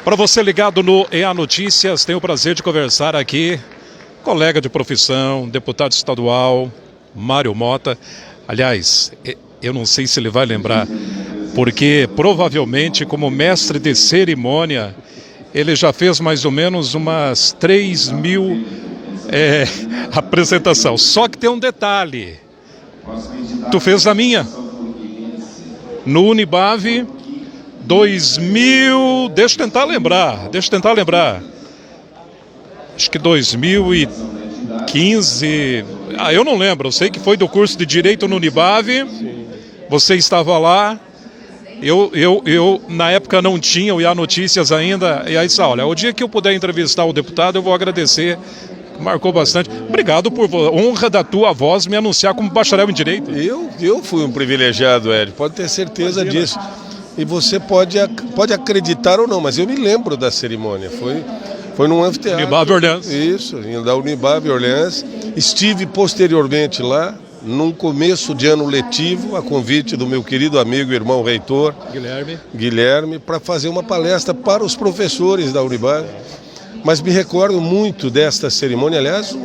Para você ligado no EA Notícias, tenho o prazer de conversar aqui, colega de profissão, deputado estadual, Mário Mota. Aliás, eu não sei se ele vai lembrar, porque provavelmente como mestre de cerimônia, ele já fez mais ou menos umas 3.000 apresentações. Só que tem um detalhe, tu fez a minha, no Unibave 2000, deixa eu tentar lembrar, acho que 2015, eu não lembro, eu sei que foi do curso de Direito no Unibave, você estava lá, eu na época não tinha o EA Notícias ainda, e aí disse, olha, o dia que eu puder entrevistar o deputado, eu vou agradecer, marcou bastante. Obrigado por honra da tua voz me anunciar como bacharel em Direito. Eu fui um privilegiado, Hélio, pode ter certeza disso. E você pode acreditar ou não, mas eu me lembro da cerimônia. Foi num anfiteatro. Unibave Orleans. Isso, da Unibave Orleans. Estive posteriormente lá, num começo de ano letivo, a convite do meu querido amigo e irmão reitor, Guilherme, para fazer uma palestra para os professores da Unibave. Mas me recordo muito desta cerimônia, aliás,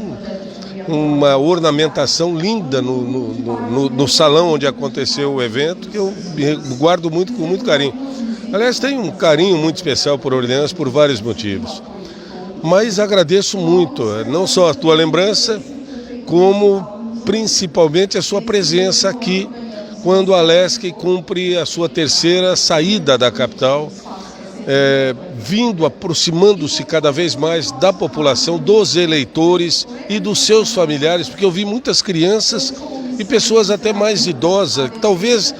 uma ornamentação linda no salão onde aconteceu o evento, que eu guardo com muito carinho. Aliás, tenho um carinho muito especial por Orleans por vários motivos. Mas agradeço muito, não só a tua lembrança, como principalmente a sua presença aqui, quando a Alesc cumpre a sua terceira saída da capital, aproximando-se cada vez mais da população, dos eleitores e dos seus familiares, porque eu vi muitas crianças e pessoas até mais idosas, que talvez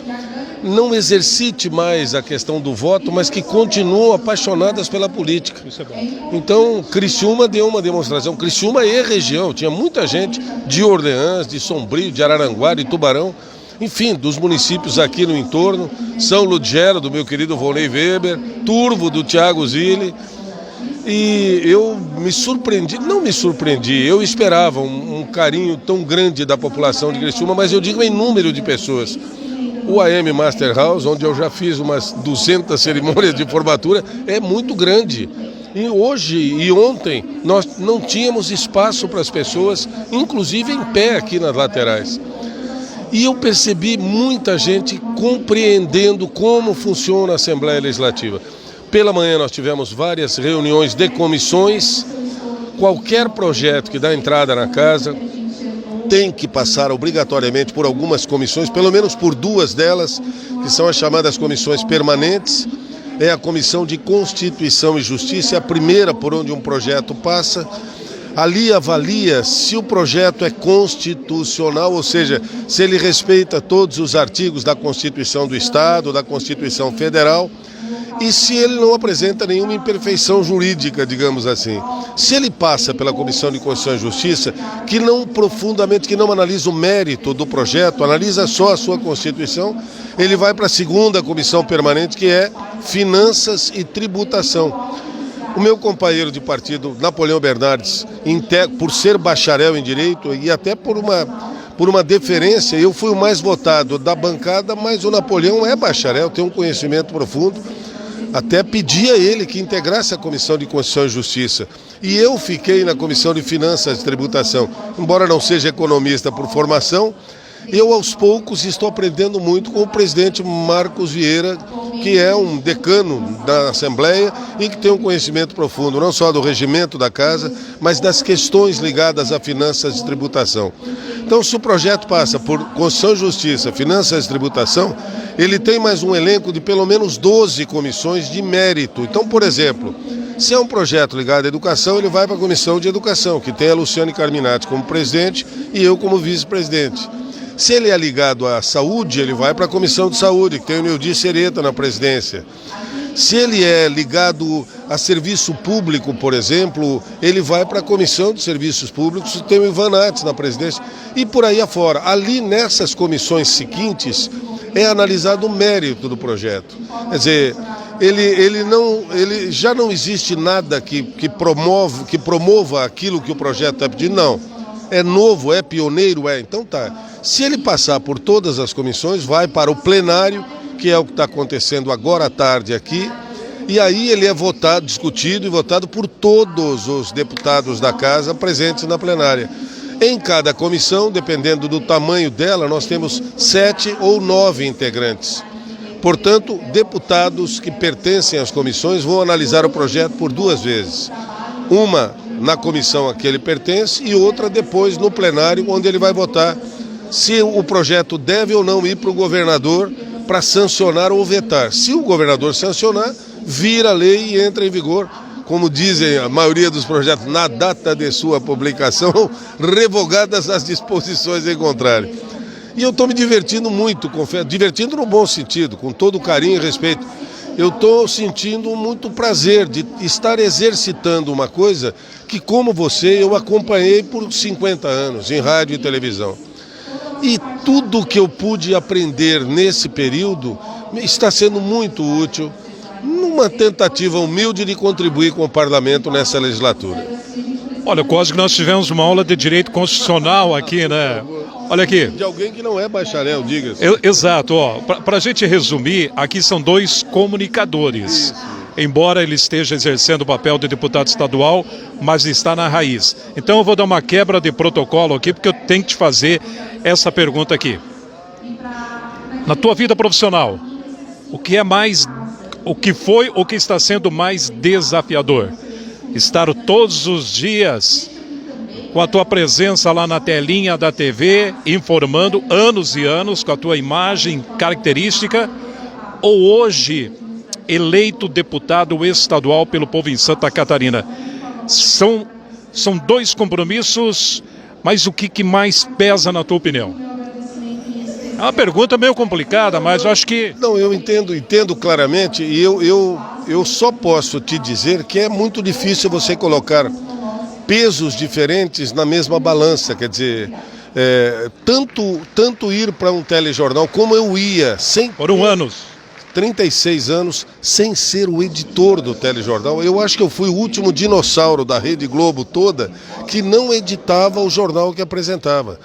não exercite mais a questão do voto, mas que continuam apaixonadas pela política. Isso é bom. Então, Criciúma deu uma demonstração, Criciúma e região, tinha muita gente de Orleans, de Sombrio, de Araranguá, de Tubarão, enfim, dos municípios aqui no entorno, São Ludgero, do meu querido Volney Weber, Turvo, do Thiago Zilli, e eu não me surpreendi, eu esperava um carinho tão grande da população de Criciúma, mas eu digo em número de pessoas. O AM Master House, onde eu já fiz umas 200 cerimônias de formatura, é muito grande. E hoje e ontem nós não tínhamos espaço para as pessoas, inclusive em pé aqui nas laterais. E eu percebi muita gente compreendendo como funciona a Assembleia Legislativa. Pela manhã nós tivemos várias reuniões de comissões. Qualquer projeto que dá entrada na casa tem que passar obrigatoriamente por algumas comissões, pelo menos por duas delas, que são as chamadas comissões permanentes. É a Comissão de Constituição e Justiça, a primeira por onde um projeto passa. Ali avalia se o projeto é constitucional, ou seja, se ele respeita todos os artigos da Constituição do Estado, da Constituição Federal, e se ele não apresenta nenhuma imperfeição jurídica, digamos assim. Se ele passa pela Comissão de Constituição e Justiça, que não analisa o mérito do projeto, analisa só a sua Constituição, ele vai para a segunda comissão permanente, que é Finanças e Tributação. O meu companheiro de partido, Napoleão Bernardes, por ser bacharel em Direito e até por uma deferência, eu fui o mais votado da bancada, mas o Napoleão é bacharel, tem um conhecimento profundo. Até pedi a ele que integrasse a Comissão de Constituição e Justiça. E eu fiquei na Comissão de Finanças e Tributação. Embora não seja economista por formação, eu aos poucos estou aprendendo muito com o presidente Marcos Vieira, que é um decano da Assembleia e que tem um conhecimento profundo, não só do regimento da casa, mas das questões ligadas a finanças e tributação. Então, se o projeto passa por Constituição e Justiça, Finanças e Tributação, ele tem mais um elenco de pelo menos 12 comissões de mérito. Então, por exemplo, se é um projeto ligado à educação, ele vai para a Comissão de Educação, que tem a Luciane Carminati como presidente e eu como vice-presidente. Se ele é ligado à saúde, ele vai para a Comissão de Saúde, que tem o Nildir Sereta na presidência. Se ele é ligado a serviço público, por exemplo, ele vai para a Comissão de Serviços Públicos, que tem o Ivan Nates na presidência, e por aí afora. Ali, nessas comissões seguintes, é analisado o mérito do projeto. Quer dizer, ele já não existe nada que promova aquilo que o projeto está pedindo, não. É novo, é pioneiro, então tá. Se ele passar por todas as comissões, vai para o plenário, que é o que está acontecendo agora à tarde aqui, E aí ele é votado, discutido e votado por todos os deputados da casa presentes na plenária. Em cada comissão, dependendo do tamanho dela, nós temos 7 ou 9 integrantes. Portanto, deputados que pertencem às comissões vão analisar o projeto por 2 vezes. Uma na comissão a que ele pertence e outra depois no plenário, onde ele vai votar se o projeto deve ou não ir para o governador para sancionar ou vetar. Se o governador sancionar, vira lei e entra em vigor, como dizem a maioria dos projetos, na data de sua publicação, revogadas as disposições em contrário. E eu estou me divertindo muito, confesso, divertindo no bom sentido, com todo carinho e respeito. Eu estou sentindo muito prazer de estar exercitando uma coisa que, como você, eu acompanhei por 50 anos, em rádio e televisão. E tudo que eu pude aprender nesse período está sendo muito útil, numa tentativa humilde de contribuir com o parlamento nessa legislatura. Olha, quase que nós tivemos uma aula de direito constitucional aqui, né? Olha aqui. De alguém que não é bacharel, diga-se. Exato, ó. Para a gente resumir, aqui são 2 comunicadores. Isso. Embora ele esteja exercendo o papel de deputado estadual, mas está na raiz. Então eu vou dar uma quebra de protocolo aqui, porque eu tenho que te fazer essa pergunta aqui. Na tua vida profissional, o que foi ou que está sendo mais desafiador? Estar todos os dias com a tua presença lá na telinha da TV, informando anos e anos com a tua imagem característica, ou hoje eleito deputado estadual pelo povo em Santa Catarina? São 2 compromissos, mas o que mais pesa na tua opinião? É uma pergunta meio complicada, mas eu acho que... Não, eu entendo claramente, e eu só posso te dizer que é muito difícil você colocar pesos diferentes na mesma balança, quer dizer, tanto ir para um telejornal como eu ia, Foram anos. 36 anos, sem ser o editor do telejornal. Eu acho que eu fui o último dinossauro da Rede Globo toda que não editava o jornal que apresentava.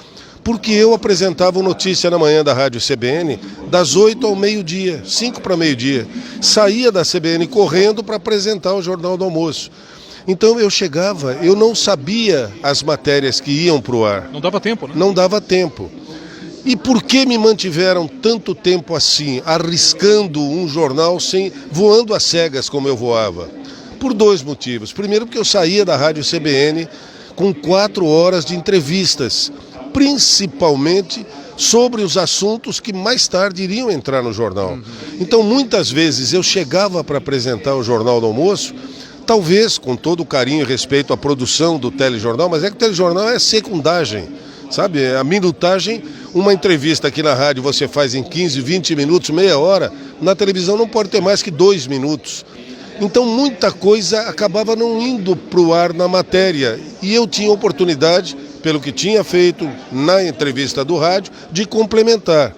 Porque eu apresentava o Notícia na Manhã da Rádio CBN das 8 ao meio-dia, 5 para meio-dia. Saía da CBN correndo para apresentar o Jornal do Almoço. Então eu chegava, eu não sabia as matérias que iam para o ar. Não dava tempo, né? Não dava tempo. E por que me mantiveram tanto tempo assim, arriscando um jornal voando às cegas como eu voava? Por 2 motivos. Primeiro, porque eu saía da Rádio CBN com 4 horas de entrevistas, principalmente sobre os assuntos que mais tarde iriam entrar no jornal. Então, muitas vezes eu chegava para apresentar o Jornal do Almoço, talvez com todo o carinho e respeito à produção do telejornal, mas é que o telejornal é secundagem, sabe? A minutagem, uma entrevista aqui na rádio você faz em 15, 20 minutos, meia hora, na televisão não pode ter mais que 2 minutos. Então muita coisa acabava não indo para o ar na matéria, e eu tinha oportunidade, pelo que tinha feito na entrevista do rádio, de complementar.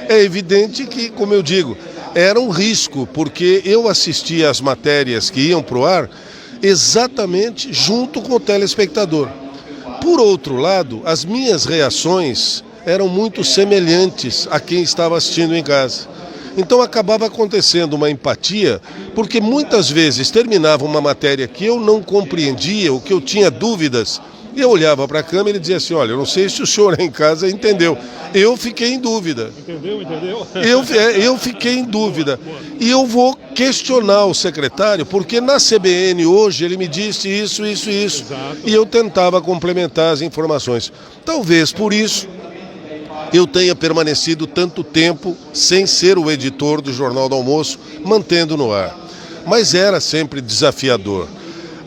É evidente que, como eu digo, era um risco, porque eu assistia às matérias que iam para o ar exatamente junto com o telespectador. Por outro lado, as minhas reações eram muito semelhantes a quem estava assistindo em casa. Então acabava acontecendo uma empatia, porque muitas vezes terminava uma matéria que eu não compreendia, ou que eu tinha dúvidas, e eu olhava para a câmera e dizia assim: olha, eu não sei se o senhor aí em casa entendeu. Eu fiquei em dúvida. Entendeu? Eu fiquei em dúvida. E eu vou questionar o secretário, porque na CBN hoje ele me disse isso. Exato. E eu tentava complementar as informações. Talvez por isso eu tenha permanecido tanto tempo sem ser o editor do Jornal do Almoço, mantendo no ar. Mas era sempre desafiador.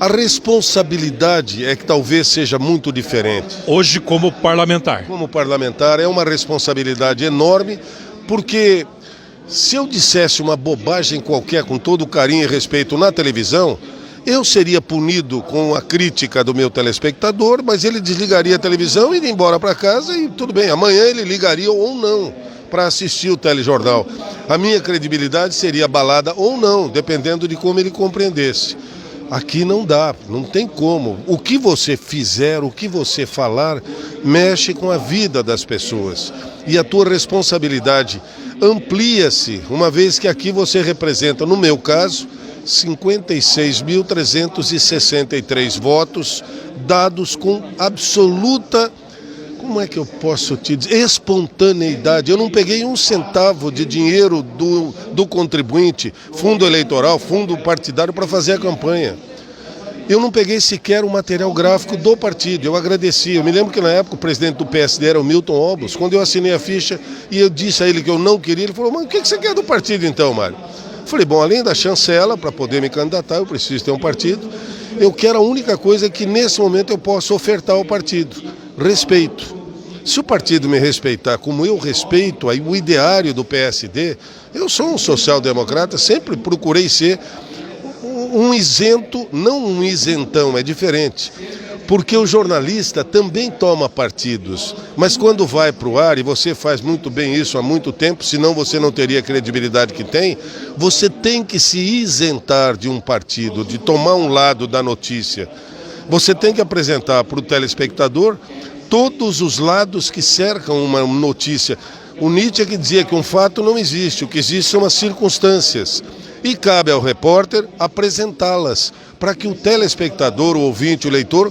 A responsabilidade é que talvez seja muito diferente. Hoje, como parlamentar. Como parlamentar, é uma responsabilidade enorme, porque se eu dissesse uma bobagem qualquer, com todo o carinho e respeito, na televisão, eu seria punido com a crítica do meu telespectador, mas ele desligaria a televisão, iria embora para casa e tudo bem, amanhã ele ligaria ou não para assistir o telejornal. A minha credibilidade seria abalada ou não, dependendo de como ele compreendesse. Aqui não dá, não tem como. O que você fizer, o que você falar, mexe com a vida das pessoas. E a tua responsabilidade amplia-se, uma vez que aqui você representa, no meu caso, 56.363 votos, dados com absoluta, como é que eu posso te dizer, espontaneidade. Eu não peguei um centavo de dinheiro do contribuinte, fundo eleitoral, fundo partidário para fazer a campanha. Eu não peguei sequer o material gráfico do partido, eu agradeci. Eu me lembro que na época o presidente do PSD era o Milton Obos. Quando eu assinei a ficha e eu disse a ele que eu não queria, ele falou: mas o que você quer do partido então, Mário? Eu falei: bom, além da chancela para poder me candidatar, eu preciso ter um partido. Eu quero a única coisa que nesse momento eu posso ofertar ao partido: respeito. Se o partido me respeitar como eu respeito aí o ideário do PSD, eu sou um social-democrata, sempre procurei ser um isento, não um isentão, é diferente. Porque o jornalista também toma partidos, mas quando vai para o ar, e você faz muito bem isso há muito tempo, senão você não teria a credibilidade que tem, você tem que se isentar de um partido, de tomar um lado da notícia. Você tem que apresentar para o telespectador todos os lados que cercam uma notícia. O Nietzsche que dizia que um fato não existe, o que existe são as circunstâncias. E cabe ao repórter apresentá-las, para que o telespectador, o ouvinte, o leitor,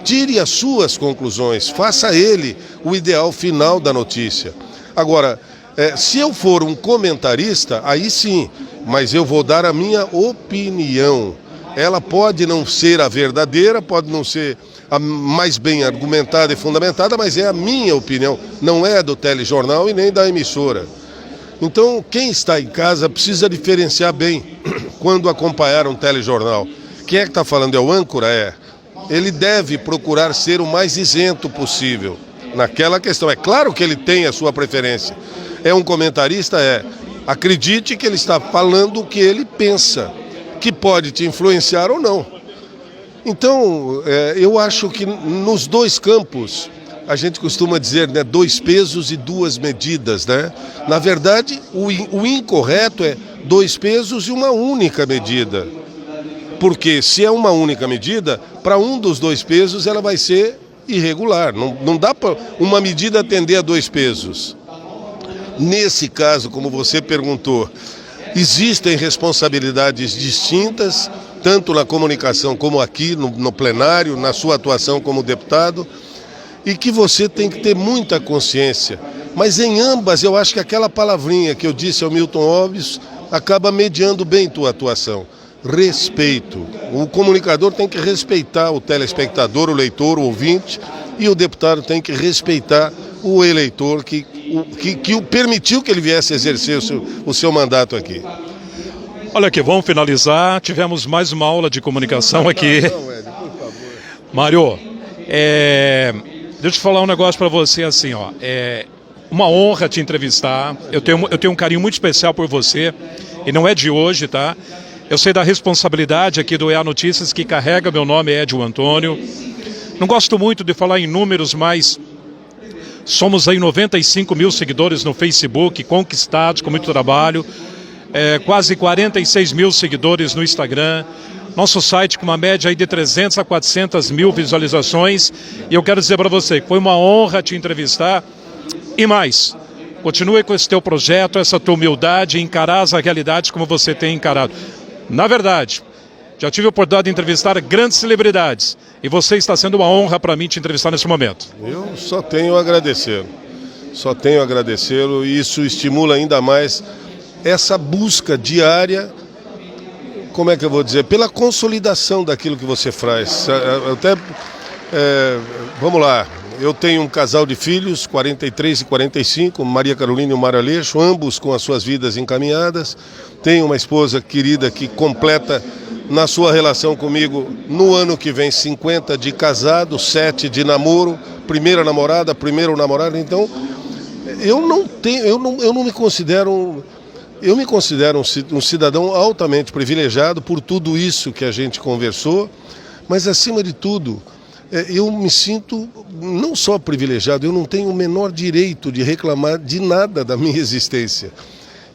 tire as suas conclusões, faça ele o ideal final da notícia. Agora, se eu for um comentarista, aí sim, mas eu vou dar a minha opinião. Ela pode não ser a verdadeira, pode não ser a mais bem argumentada e fundamentada, mas é a minha opinião, não é do telejornal e nem da emissora. Então, quem está em casa precisa diferenciar bem quando acompanhar um telejornal. Quem é que está falando? É o âncora? Ele deve procurar ser o mais isento possível naquela questão. É claro que ele tem a sua preferência. É um comentarista? Acredite que ele está falando o que ele pensa, que pode te influenciar ou não. Então, eu acho que nos dois campos, a gente costuma dizer, né, 2 pesos e 2 medidas, né? Na verdade, o incorreto é 2 pesos e uma única medida. Porque se é uma única medida, para um dos 2 pesos ela vai ser irregular. Não dá para uma medida atender a 2 pesos. Nesse caso, como você perguntou, existem responsabilidades distintas, tanto na comunicação como aqui no plenário, na sua atuação como deputado, e que você tem que ter muita consciência. Mas em ambas, eu acho que aquela palavrinha que eu disse ao Milton Obis acaba mediando bem tua atuação. Respeito. O comunicador tem que respeitar o telespectador, o leitor, o ouvinte, e o deputado tem que respeitar o eleitor que o permitiu que ele viesse exercer o seu mandato aqui. Olha aqui, vamos finalizar. Tivemos mais uma aula de comunicação aqui. Não, Ed, por favor. Mário, deixa eu falar um negócio para você assim, ó. Uma honra te entrevistar. Eu tenho um carinho muito especial por você, e não é de hoje, tá? Eu sei da responsabilidade aqui do EA Notícias, que carrega meu nome, Edio Antônio. Não gosto muito de falar em números, mas somos aí 95 mil seguidores no Facebook, conquistados com muito trabalho. Quase 46 mil seguidores no Instagram. Nosso site com uma média aí de 300 a 400 mil visualizações. E eu quero dizer para você que foi uma honra te entrevistar. E mais, continue com esse teu projeto, essa tua humildade, encarar as realidades como você tem encarado. Na verdade, já tive a oportunidade de entrevistar grandes celebridades. E você está sendo uma honra para mim te entrevistar nesse momento. Eu só tenho a agradecer. Só tenho a agradecê-lo, e isso estimula ainda mais essa busca diária, como é que eu vou dizer, pela consolidação daquilo que você faz. Vamos lá, eu tenho um casal de filhos, 43 e 45, Maria Carolina e o Mário Aleixo, ambos com as suas vidas encaminhadas. Tenho uma esposa querida que completa na sua relação comigo no ano que vem 50 de casado, 7 de namoro, primeira namorada, primeiro namorado. Então, eu não me considero... Eu me considero um cidadão altamente privilegiado por tudo isso que a gente conversou, mas acima de tudo, eu me sinto não só privilegiado, eu não tenho o menor direito de reclamar de nada da minha existência.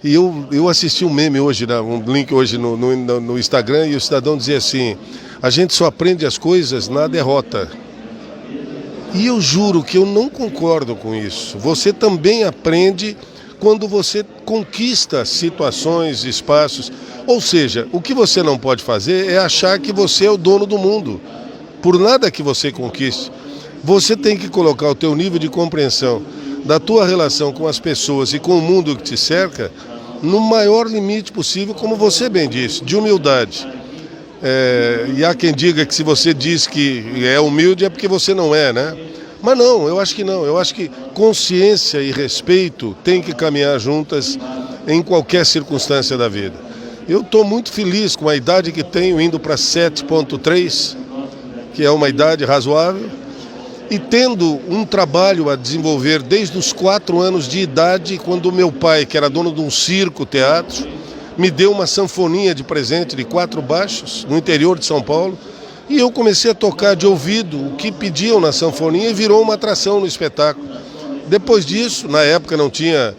E eu assisti um meme hoje, um link hoje no Instagram, e o cidadão dizia assim: a gente só aprende as coisas na derrota. E eu juro que eu não concordo com isso. Você também aprende quando você conquista situações, espaços. Ou seja, o que você não pode fazer é achar que você é o dono do mundo. Por nada que você conquiste, você tem que colocar o teu nível de compreensão da tua relação com as pessoas e com o mundo que te cerca no maior limite possível, como você bem disse, de humildade. E há quem diga que se você diz que é humilde é porque você não é, né? Mas não, eu acho que não. Eu acho que consciência e respeito têm que caminhar juntas em qualquer circunstância da vida. Eu estou muito feliz com a idade que tenho, indo para 7,3, que é uma idade razoável, e tendo um trabalho a desenvolver desde os 4 anos de idade, quando meu pai, que era dono de um circo, teatro, me deu uma sanfoninha de presente de 4 baixos, no interior de São Paulo, e eu comecei a tocar de ouvido o que pediam na sanfoninha e virou uma atração no espetáculo. Depois disso, na época não tinha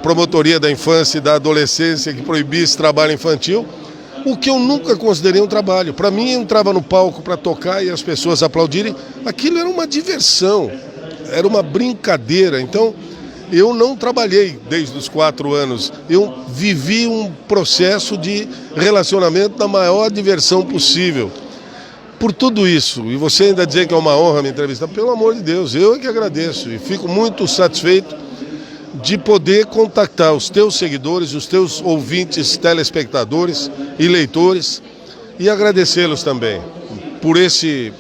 promotoria da infância e da adolescência que proibia esse trabalho infantil, o que eu nunca considerei um trabalho. Para mim, eu entrava no palco para tocar e as pessoas aplaudirem. Aquilo era uma diversão, era uma brincadeira. Então, eu não trabalhei desde os 4 anos. Eu vivi um processo de relacionamento da maior diversão possível. Por tudo isso, e você ainda dizer que é uma honra me entrevistar, pelo amor de Deus, eu é que agradeço. E fico muito satisfeito de poder contactar os teus seguidores, os teus ouvintes, telespectadores e leitores e agradecê-los também por esse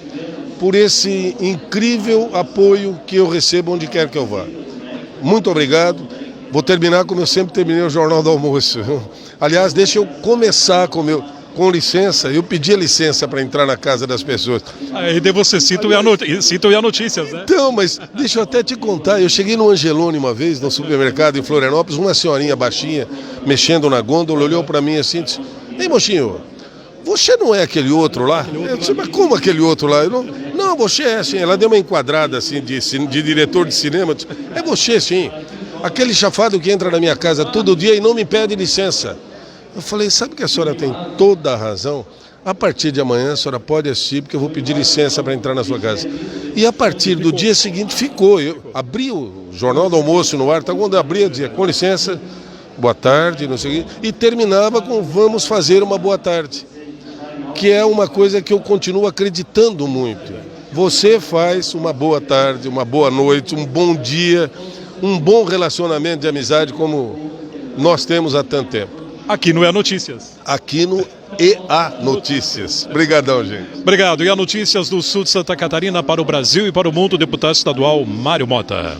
incrível apoio que eu recebo onde quer que eu vá. Muito obrigado. Vou terminar como eu sempre terminei o Jornal do Almoço. Aliás, deixa eu começar com licença, eu pedi a licença para entrar na casa das pessoas. Aí você cita o Ia Notícias, né? Então, mas deixa eu até te contar, eu cheguei no Angelone uma vez, no supermercado em Florianópolis, uma senhorinha baixinha, mexendo na gôndola, olhou para mim assim e disse: "Ei, mocinho, você não é aquele outro lá?" Eu disse: "Mas como aquele outro lá?" Eu não, você é assim. Ela deu uma enquadrada assim de diretor de cinema, disse: "É você sim, aquele chafado que entra na minha casa todo dia e não me pede licença." Eu falei: "Sabe que a senhora tem toda a razão? A partir de amanhã a senhora pode assistir, porque eu vou pedir licença para entrar na sua casa." E a partir do dia seguinte ficou. Eu abri o Jornal do Almoço no ar, então quando eu abria, dizia: "Com licença, boa tarde", não sei o quê, e terminava com "vamos fazer uma boa tarde", que é uma coisa que eu continuo acreditando muito. Você faz uma boa tarde, uma boa noite, um bom dia, um bom relacionamento de amizade como nós temos há tanto tempo. Aqui no Ia Notícias. Aqui no EA Notícias. Obrigadão, gente. Obrigado. Ia Notícias do Sul de Santa Catarina para o Brasil e para o mundo, deputado estadual Mário Mota.